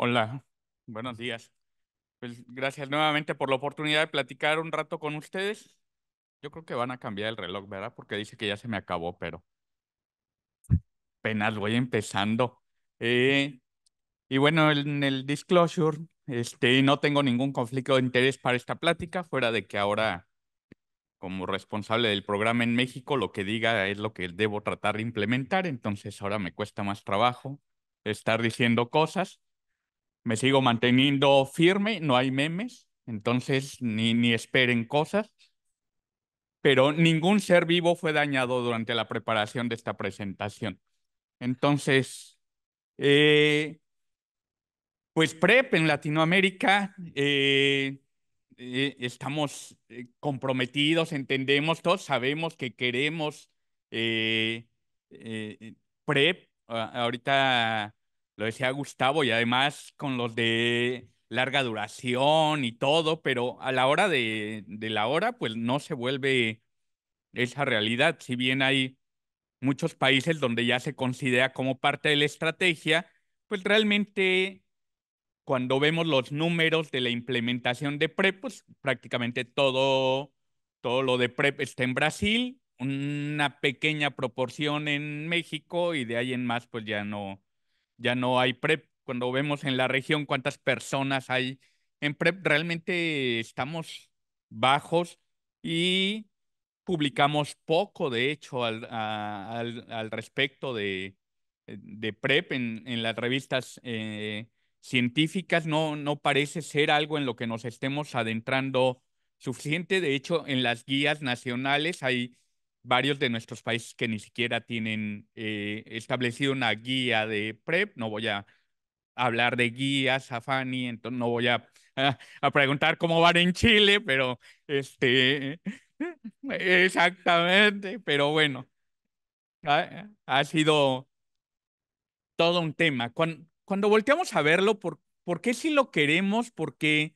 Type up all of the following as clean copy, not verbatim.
Hola, buenos días. Pues gracias nuevamente por la oportunidad de platicar un rato con ustedes. Yo creo que van a cambiar el reloj, ¿verdad? Porque dice que ya se me acabó, pero apenas voy empezando. Eh, y bueno, en el disclosure, no tengo ningún conflicto de interés para esta plática, fuera de que ahora, como responsable del programa en México, lo que diga es lo que debo tratar de implementar, entonces ahora me cuesta más trabajo estar diciendo cosas. Me sigo manteniendo firme, no hay memes, entonces ni esperen cosas, pero ningún ser vivo fue dañado durante la preparación de esta presentación. Entonces, eh, pues PrEP en Latinoamérica, estamos comprometidos, entendemos, todos sabemos que queremos eh, PrEP. Ahorita lo decía Gustavo, y además con los de larga duración y todo, pero a la hora de la hora, pues no se vuelve esa realidad. Si bien hay muchos países donde ya se considera como parte de la estrategia, pues realmente cuando vemos los números de la implementación de PrEP, pues prácticamente todo lo de PrEP está en Brasil, una pequeña proporción en México y de ahí en más pues ya no hay PrEP. Cuando vemos en la región cuántas personas hay en PrEP, realmente estamos bajos y publicamos poco, de hecho, al respecto de PrEP en las revistas científicas. No parece ser algo en lo que nos estemos adentrando suficiente. De hecho, en las guías nacionales hay varios de nuestros países que ni siquiera tienen establecido una guía de PrEP. No voy a hablar de guías, Afani, entonces no voy a preguntar cómo van en Chile, pero exactamente, pero bueno, ha sido todo un tema. Cuando volteamos a verlo, ¿por qué si lo queremos? Porque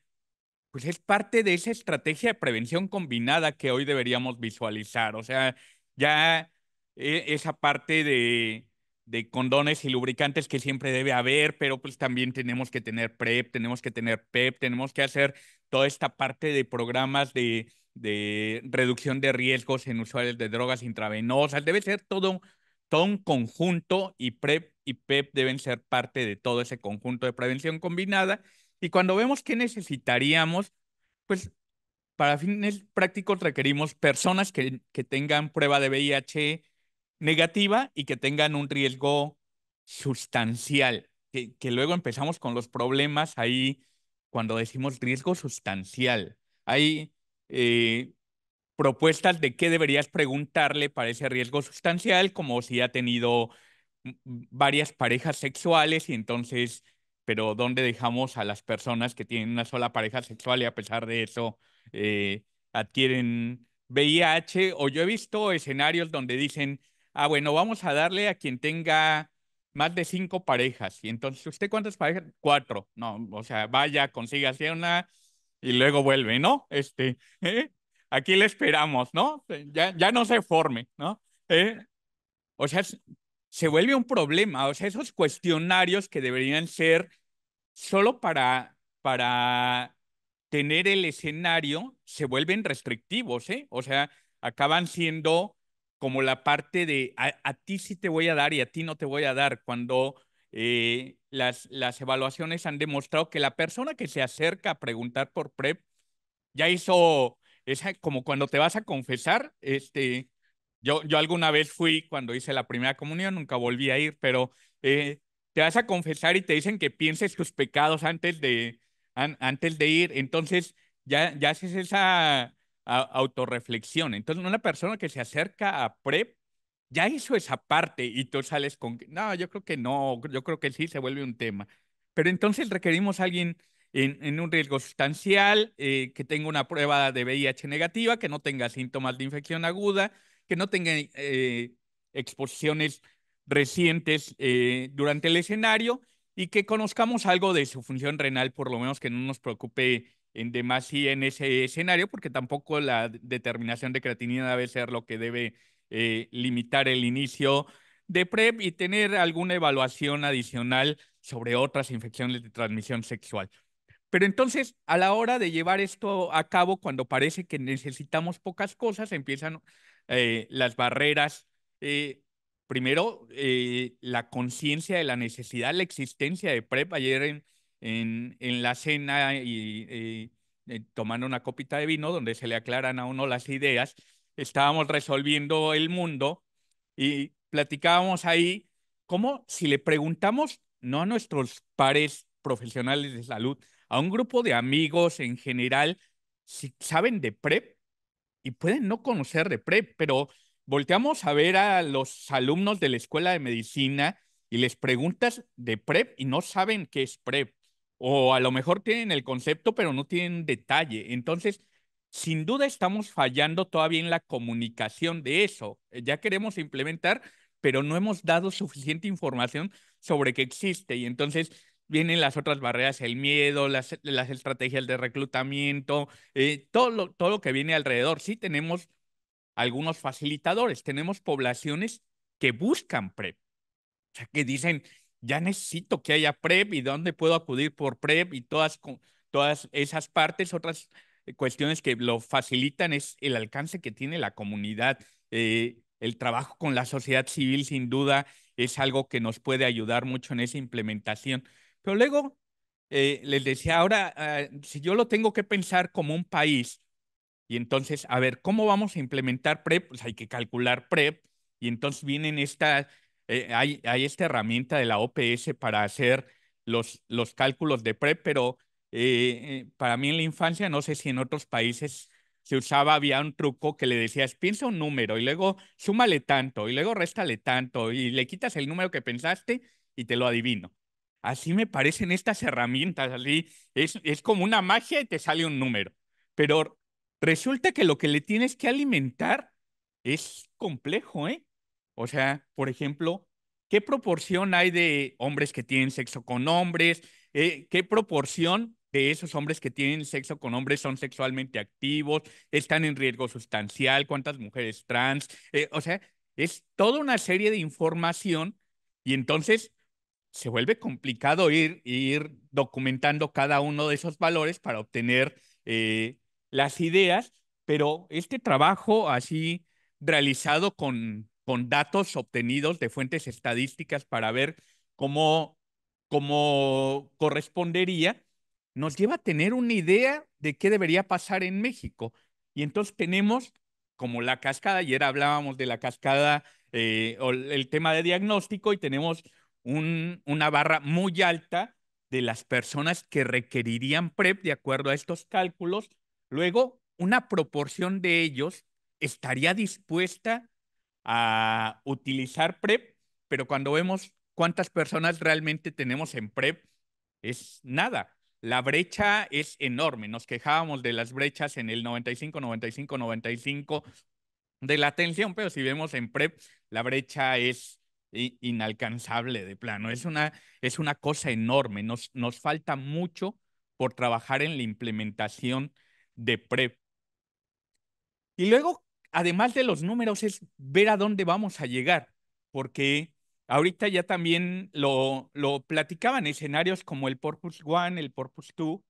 pues es parte de esa estrategia de prevención combinada que hoy deberíamos visualizar. O sea, ya esa parte de condones y lubricantes que siempre debe haber, pero pues también tenemos que tener PrEP, tenemos que tener PEP, tenemos que hacer toda esta parte de programas de reducción de riesgos en usuarios de drogas intravenosas. Debe ser todo un conjunto, y PrEP y PEP deben ser parte de todo ese conjunto de prevención combinada. Y cuando vemos que necesitaríamos, pues para fines prácticos requerimos personas que tengan prueba de VIH negativa y que tengan un riesgo sustancial, que luego empezamos con los problemas ahí cuando decimos riesgo sustancial. Hay eh, propuestas de qué deberías preguntarle para ese riesgo sustancial, como si ha tenido varias parejas sexuales y entonces, pero ¿dónde dejamos a las personas que tienen una sola pareja sexual y a pesar de eso eh, adquieren VIH? O yo he visto escenarios donde dicen, ah, bueno, vamos a darle a quien tenga más de 5 parejas. Y entonces, ¿usted cuántas parejas? 4. No, o sea, vaya, consiga así una y luego vuelve, ¿no? Aquí le esperamos, ¿no? Ya no se forme, ¿no? Eh, o sea, se vuelve un problema. O sea, esos cuestionarios que deberían ser solo para tener el escenario se vuelven restrictivos, ¿eh? O sea, acaban siendo como la parte de a ti sí te voy a dar y a ti no te voy a dar, cuando las evaluaciones han demostrado que la persona que se acerca a preguntar por PrEP ya hizo, esa, como cuando te vas a confesar, yo alguna vez fui cuando hice la primera comunión, nunca volví a ir, pero te vas a confesar y te dicen que pienses tus pecados antes de ir, entonces ya haces esa autorreflexión. Entonces, una persona que se acerca a PrEP ya hizo esa parte y tú sales con, no, yo creo que no, yo creo que sí se vuelve un tema. Pero entonces requerimos a alguien en un riesgo sustancial, que tenga una prueba de VIH negativa, que no tenga síntomas de infección aguda, que no tenga exposiciones recientes durante el escenario y que conozcamos algo de su función renal, por lo menos que no nos preocupe en demasía en ese escenario, porque tampoco la determinación de creatinina debe ser lo que debe limitar el inicio de PrEP, y tener alguna evaluación adicional sobre otras infecciones de transmisión sexual. Pero entonces, a la hora de llevar esto a cabo, cuando parece que necesitamos pocas cosas, empiezan las barreras. eh, Primero, la conciencia de la necesidad, la existencia de PrEP. Ayer en la cena y tomando una copita de vino, donde se le aclaran a uno las ideas, estábamos resolviendo el mundo y platicábamos ahí como si le preguntamos, no a nuestros pares profesionales de salud, a un grupo de amigos en general, si saben de PrEP y pueden no conocer de PrEP, pero volteamos a ver a los alumnos de la escuela de medicina y les preguntas de PrEP y no saben qué es PrEP. O a lo mejor tienen el concepto, pero no tienen detalle. Entonces, sin duda estamos fallando todavía en la comunicación de eso. Ya queremos implementar, pero no hemos dado suficiente información sobre que existe. Y entonces vienen las otras barreras, el miedo, las estrategias de reclutamiento, todo lo que viene alrededor. Sí, tenemos algunos facilitadores, tenemos poblaciones que buscan PrEP, o sea, que dicen, ya necesito que haya PrEP y dónde puedo acudir por PrEP y todas esas partes. Otras cuestiones que lo facilitan es el alcance que tiene la comunidad. El trabajo con la sociedad civil, sin duda, es algo que nos puede ayudar mucho en esa implementación. Pero luego, les decía, ahora, si yo lo tengo que pensar como un país, y entonces, a ver, ¿cómo vamos a implementar PrEP? Pues hay que calcular PrEP. Y entonces vienen hay esta herramienta de la OPS para hacer los cálculos de PrEP, pero para mí en la infancia, no sé si en otros países se usaba, había un truco que le decías, piensa un número y luego súmale tanto y luego réstale tanto y le quitas el número que pensaste y te lo adivino. Así me parecen estas herramientas, así es como una magia y te sale un número. Pero resulta que lo que le tienes que alimentar es complejo, ¿eh? O sea, por ejemplo, ¿qué proporción hay de hombres que tienen sexo con hombres? ¿Qué proporción de esos hombres que tienen sexo con hombres son sexualmente activos? ¿Están en riesgo sustancial? ¿Cuántas mujeres trans? O sea, es toda una serie de información y entonces se vuelve complicado ir documentando cada uno de esos valores para obtener las ideas, pero este trabajo así realizado con datos obtenidos de fuentes estadísticas para ver cómo, cómo correspondería, nos lleva a tener una idea de qué debería pasar en México. Y entonces tenemos como la cascada, ayer hablábamos de la cascada o el tema de diagnóstico y tenemos una barra muy alta de las personas que requerirían PrEP de acuerdo a estos cálculos. Luego, una proporción de ellos estaría dispuesta a utilizar PrEP, pero cuando vemos cuántas personas realmente tenemos en PrEP, es nada. La brecha es enorme. Nos quejábamos de las brechas en el 95, 95, 95 de la atención, pero si vemos en PrEP, la brecha es inalcanzable de plano. Es una cosa enorme. Nos falta mucho por trabajar en la implementación de PrEP. Y luego, además de los números, es ver a dónde vamos a llegar, porque ahorita ya también lo platicaban escenarios como el Purpose One, el Purpose Two,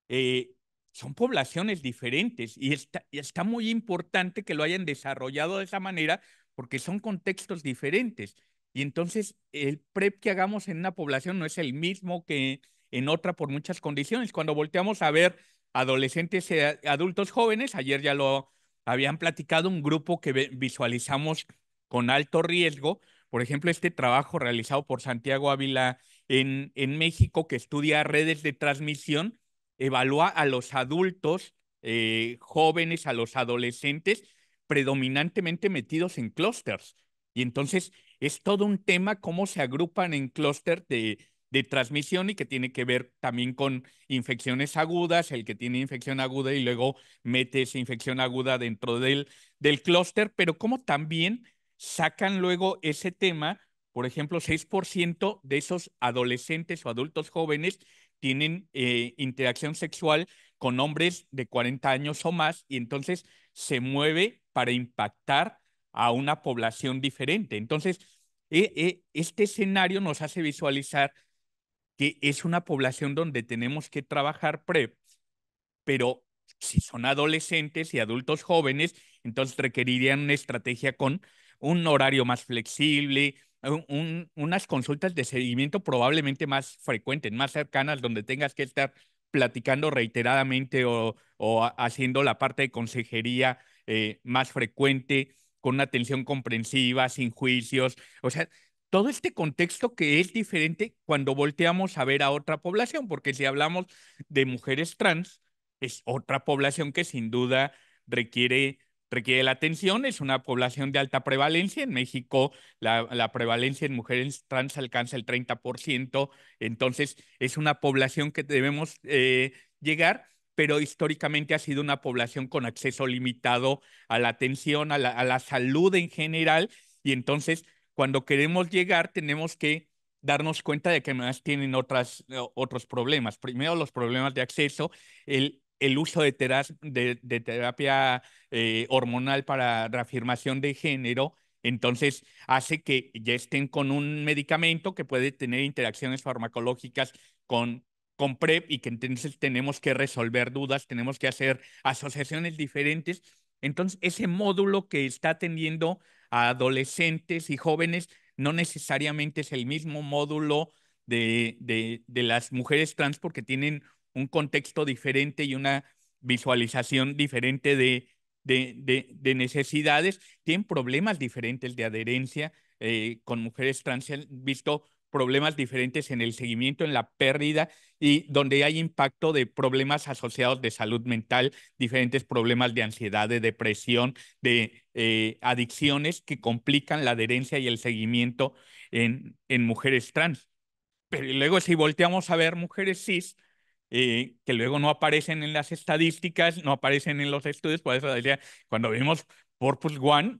eh, son poblaciones diferentes y está muy importante que lo hayan desarrollado de esa manera porque son contextos diferentes. Y entonces el PrEP que hagamos en una población no es el mismo que en otra por muchas condiciones. Cuando volteamos a ver adolescentes y adultos jóvenes, ayer ya lo habían platicado un grupo que visualizamos con alto riesgo. Por ejemplo, este trabajo realizado por Santiago Ávila en México, que estudia redes de transmisión, evalúa a los adultos jóvenes, a los adolescentes, predominantemente metidos en clústeres. Y entonces es todo un tema cómo se agrupan en clústeres de transmisión y que tiene que ver también con infecciones agudas, el que tiene infección aguda y luego mete esa infección aguda dentro del clúster, pero como también sacan luego ese tema, por ejemplo, 6% de esos adolescentes o adultos jóvenes tienen interacción sexual con hombres de 40 años o más y entonces se mueve para impactar a una población diferente. Entonces, este escenario nos hace visualizar que es una población donde tenemos que trabajar PrEP, pero si son adolescentes y adultos jóvenes, entonces requerirían una estrategia con un horario más flexible, unas consultas de seguimiento probablemente más frecuentes, más cercanas, donde tengas que estar platicando reiteradamente o haciendo la parte de consejería más frecuente, con una atención comprensiva, sin juicios. O sea, todo este contexto que es diferente cuando volteamos a ver a otra población, porque si hablamos de mujeres trans, es otra población que sin duda requiere, requiere la atención. Es una población de alta prevalencia. En México la prevalencia en mujeres trans alcanza el 30%. Entonces es una población que debemos llegar, pero históricamente ha sido una población con acceso limitado a la atención, a la salud en general. Y entonces cuando queremos llegar tenemos que darnos cuenta de que más tienen otros problemas. Primero, los problemas de acceso, el uso de terapia hormonal para reafirmación de género, entonces hace que ya estén con un medicamento que puede tener interacciones farmacológicas con, con PrEP y que entonces tenemos que resolver dudas, tenemos que hacer asociaciones diferentes. Entonces, ese módulo que está atendiendo a adolescentes y jóvenes no necesariamente es el mismo módulo de las mujeres trans porque tienen un contexto diferente y una visualización diferente de necesidades, tienen problemas diferentes de adherencia. Con mujeres trans se han visto problemas diferentes en el seguimiento, en la pérdida y donde hay impacto de problemas asociados de salud mental, diferentes problemas de ansiedad, de depresión, de adicciones que complican la adherencia y el seguimiento en mujeres trans. Pero luego si volteamos a ver mujeres cis, que luego no aparecen en las estadísticas, no aparecen en los estudios, por eso decía, cuando vimos Purpose One,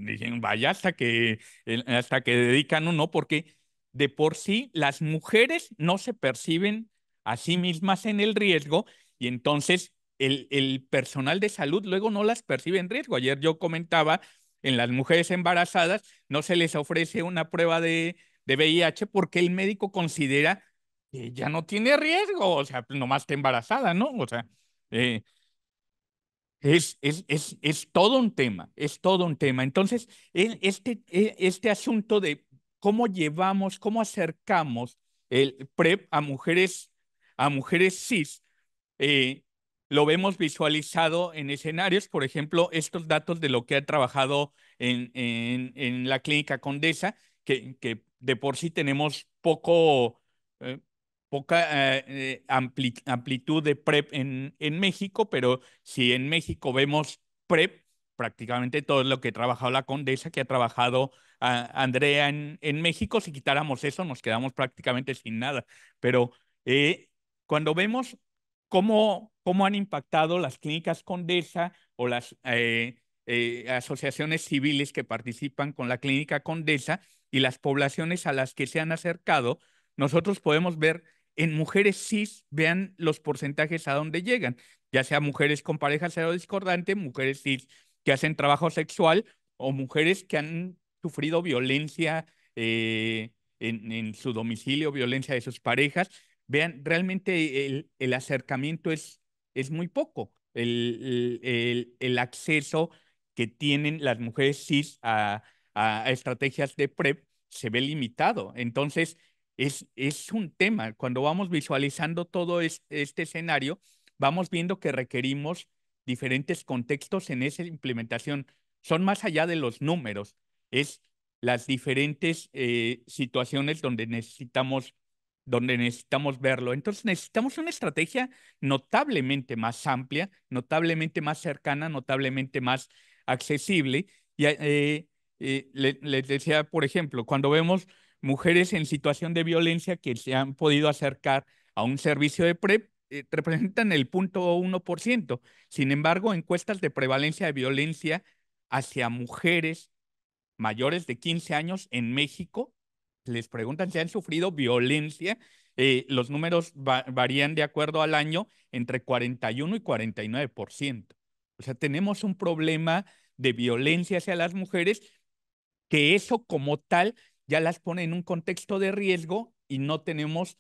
dicen, vaya, hasta que dedican uno, porque de por sí las mujeres no se perciben a sí mismas en el riesgo y entonces el personal de salud luego no las percibe en riesgo. Ayer yo comentaba, en las mujeres embarazadas no se les ofrece una prueba de VIH porque el médico considera que ya no tiene riesgo, o sea, pues nomás está embarazada, ¿no? O sea, eh, es todo un tema, es todo un tema. Entonces, este asunto de cómo llevamos, cómo acercamos el PrEP a mujeres cis, eh, lo vemos visualizado en escenarios, por ejemplo, estos datos de lo que ha trabajado en la Clínica Condesa, que de por sí tenemos eh, poca amplitud de PrEP en México, pero si en México vemos PrEP, prácticamente todo lo que ha trabajado la Condesa, que ha trabajado Andrea en México, si quitáramos eso, nos quedamos prácticamente sin nada. Pero cuando vemos cómo han impactado las clínicas Condesa o las asociaciones civiles que participan con la clínica Condesa y las poblaciones a las que se han acercado, nosotros podemos ver en mujeres cis, vean los porcentajes a dónde llegan, ya sea mujeres con pareja serodiscordante, mujeres cis que hacen trabajo sexual o mujeres que han sufrido violencia en su domicilio, violencia de sus parejas. Vean, realmente el acercamiento es muy poco. El acceso que tienen las mujeres cis a estrategias de PrEP se ve limitado. Entonces, es un tema. Cuando vamos visualizando todo este escenario, vamos viendo que requerimos diferentes contextos en esa implementación. Son más allá de los números, es las diferentes situaciones donde necesitamos verlo. Entonces necesitamos una estrategia notablemente más amplia, notablemente más cercana, notablemente más accesible. Y les decía, por ejemplo, cuando vemos mujeres en situación de violencia que se han podido acercar a un servicio de PrEP, representan el 0,1%. Sin embargo, encuestas de prevalencia de violencia hacia mujeres mayores de 15 años en México, les preguntan si han sufrido violencia. Los números varían de acuerdo al año entre 41 y 49%. O sea, tenemos un problema de violencia hacia las mujeres que eso como tal ya las pone en un contexto de riesgo y no tenemos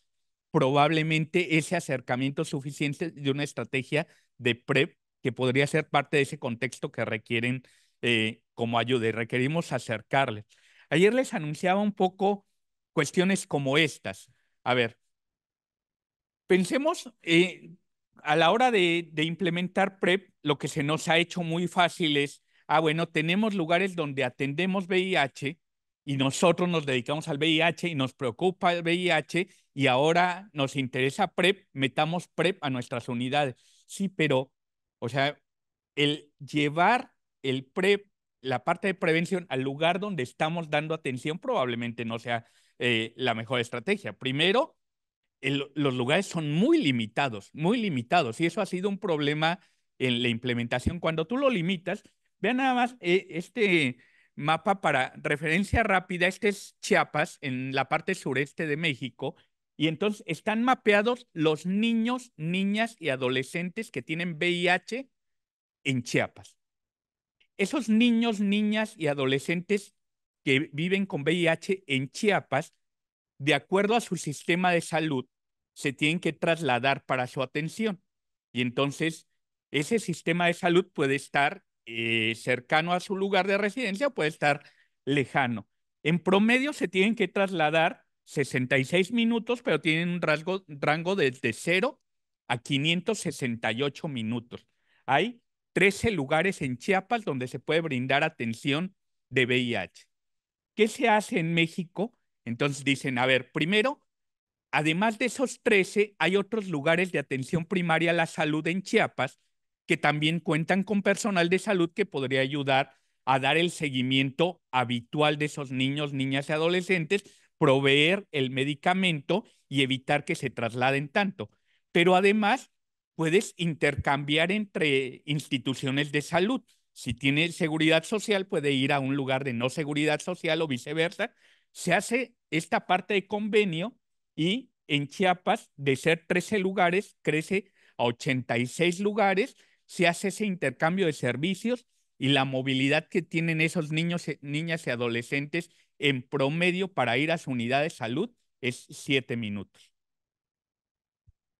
probablemente ese acercamiento suficiente de una estrategia de PrEP que podría ser parte de ese contexto que requieren como ayuda y requerimos acercarles. Ayer les anunciaba un poco cuestiones como estas. A ver, pensemos a la hora de implementar PrEP, lo que se nos ha hecho muy fácil es, bueno, tenemos lugares donde atendemos VIH y nosotros nos dedicamos al VIH y nos preocupa el VIH y ahora nos interesa PrEP, metamos PrEP a nuestras unidades. Sí, pero, o sea, el llevar el PrEP, la parte de prevención al lugar donde estamos dando atención probablemente no sea la mejor estrategia. Primero, los lugares son muy limitados, y eso ha sido un problema en la implementación. Cuando tú lo limitas, vean nada más este mapa para referencia rápida, este es Chiapas, en la parte sureste de México, y entonces están mapeados los niños, niñas y adolescentes que tienen VIH en Chiapas. Esos niños, niñas y adolescentes que viven con VIH en Chiapas, de acuerdo a su sistema de salud, se tienen que trasladar para su atención. Y entonces, ese sistema de salud puede estar cercano a su lugar de residencia o puede estar lejano. En promedio se tienen que trasladar 66 minutos, pero tienen un rango desde 0 a 568 minutos. Hay 13 lugares en Chiapas donde se puede brindar atención de VIH. ¿Qué se hace en México? Entonces dicen, a ver, primero, además de esos 13, hay otros lugares de atención primaria a la salud en Chiapas que también cuentan con personal de salud que podría ayudar a dar el seguimiento habitual de esos niños, niñas y adolescentes, proveer el medicamento y evitar que se trasladen tanto. Pero además, puedes intercambiar entre instituciones de salud. Si tiene seguridad social, puede ir a un lugar de no seguridad social o viceversa. Se hace esta parte de convenio y en Chiapas, de ser 13 lugares, crece a 86 lugares, se hace ese intercambio de servicios y la movilidad que tienen esos niños, niñas y adolescentes en promedio para ir a su unidad de salud es 7 minutos.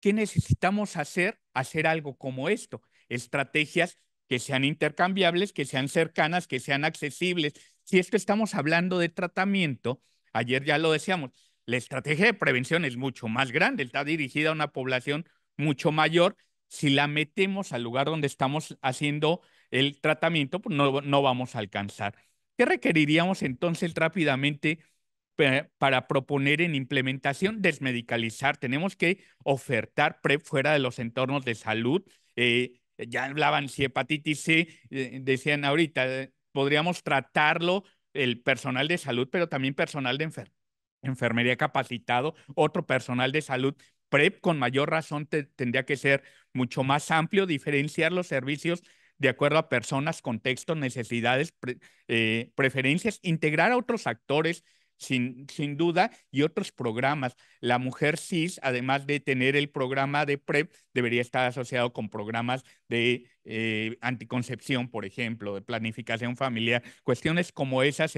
¿Qué necesitamos hacer? Hacer algo como esto, estrategias que sean intercambiables, que sean cercanas, que sean accesibles. Si es que estamos hablando de tratamiento, ayer ya lo decíamos, la estrategia de prevención es mucho más grande, está dirigida a una población mucho mayor. Si la metemos al lugar donde estamos haciendo el tratamiento, pues no vamos a alcanzar. ¿Qué requeriríamos entonces rápidamente para proponer en implementación? Desmedicalizar. Tenemos que ofertar PrEP fuera de los entornos de salud. Ya hablaban si hepatitis C, decían ahorita, podríamos tratarlo el personal de salud, pero también personal de enfermería capacitado, otro personal de salud. PrEP con mayor razón tendría que ser mucho más amplio, diferenciar los servicios de acuerdo a personas, contextos, necesidades, preferencias, integrar a otros actores sin duda, y otros programas. La mujer cis, además de tener el programa de PrEP, debería estar asociado con programas de anticoncepción, por ejemplo, de planificación familiar. Cuestiones como esas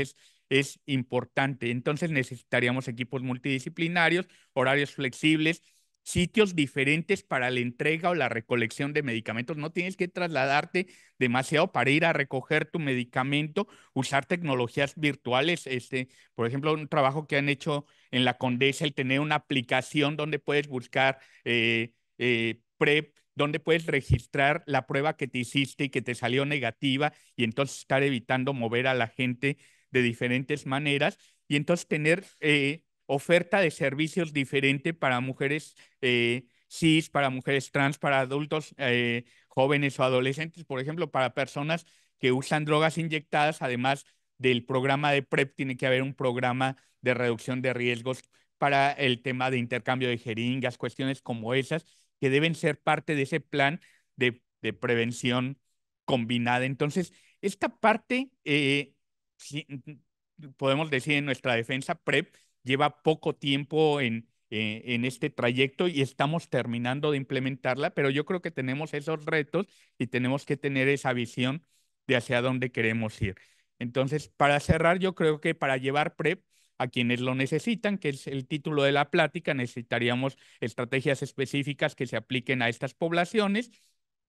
es importante. Entonces necesitaríamos equipos multidisciplinarios, horarios flexibles, sitios diferentes para la entrega o la recolección de medicamentos. No tienes que trasladarte demasiado para ir a recoger tu medicamento, usar tecnologías virtuales. Por ejemplo, un trabajo que han hecho en la Condesa, el tener una aplicación donde puedes buscar PrEP, donde puedes registrar la prueba que te hiciste y que te salió negativa, y entonces estar evitando mover a la gente de diferentes maneras, y entonces tener oferta de servicios diferente para mujeres cis, para mujeres trans, para adultos jóvenes o adolescentes, por ejemplo, para personas que usan drogas inyectadas. Además del programa de PrEP, tiene que haber un programa de reducción de riesgos para el tema de intercambio de jeringas, cuestiones como esas, que deben ser parte de ese plan de prevención combinada. Entonces, esta parte, sí, podemos decir en nuestra defensa, PrEP lleva poco tiempo en este trayecto y estamos terminando de implementarla, pero yo creo que tenemos esos retos y tenemos que tener esa visión de hacia dónde queremos ir. Entonces, para cerrar, yo creo que para llevar PrEP a quienes lo necesitan, que es el título de la plática. Necesitaríamos estrategias específicas que se apliquen a estas poblaciones,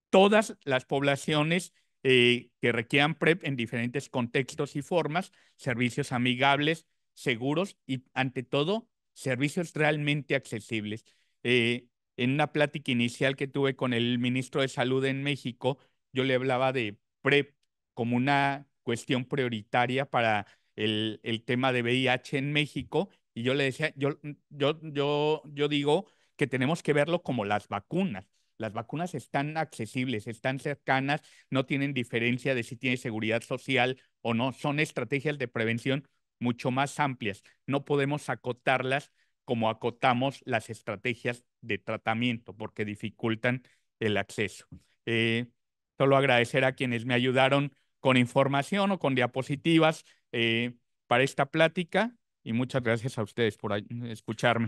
todas las poblaciones que requieran PrEP en diferentes contextos y formas, servicios amigables, seguros y, ante todo, servicios realmente accesibles. Eh, en una plática inicial que tuve con el ministro de Salud en México, yo le hablaba de PrEP como una cuestión prioritaria para el tema de VIH en México, y yo le decía, yo digo que tenemos que verlo como las vacunas. Las vacunas están accesibles, están cercanas, no tienen diferencia de si tiene seguridad social o no. Son estrategias de prevención mucho más amplias. No podemos acotarlas como acotamos las estrategias de tratamiento, porque dificultan el acceso. Eh, Solo agradecer a quienes me ayudaron con información o con diapositivas para esta plática, y muchas gracias a ustedes por escucharme.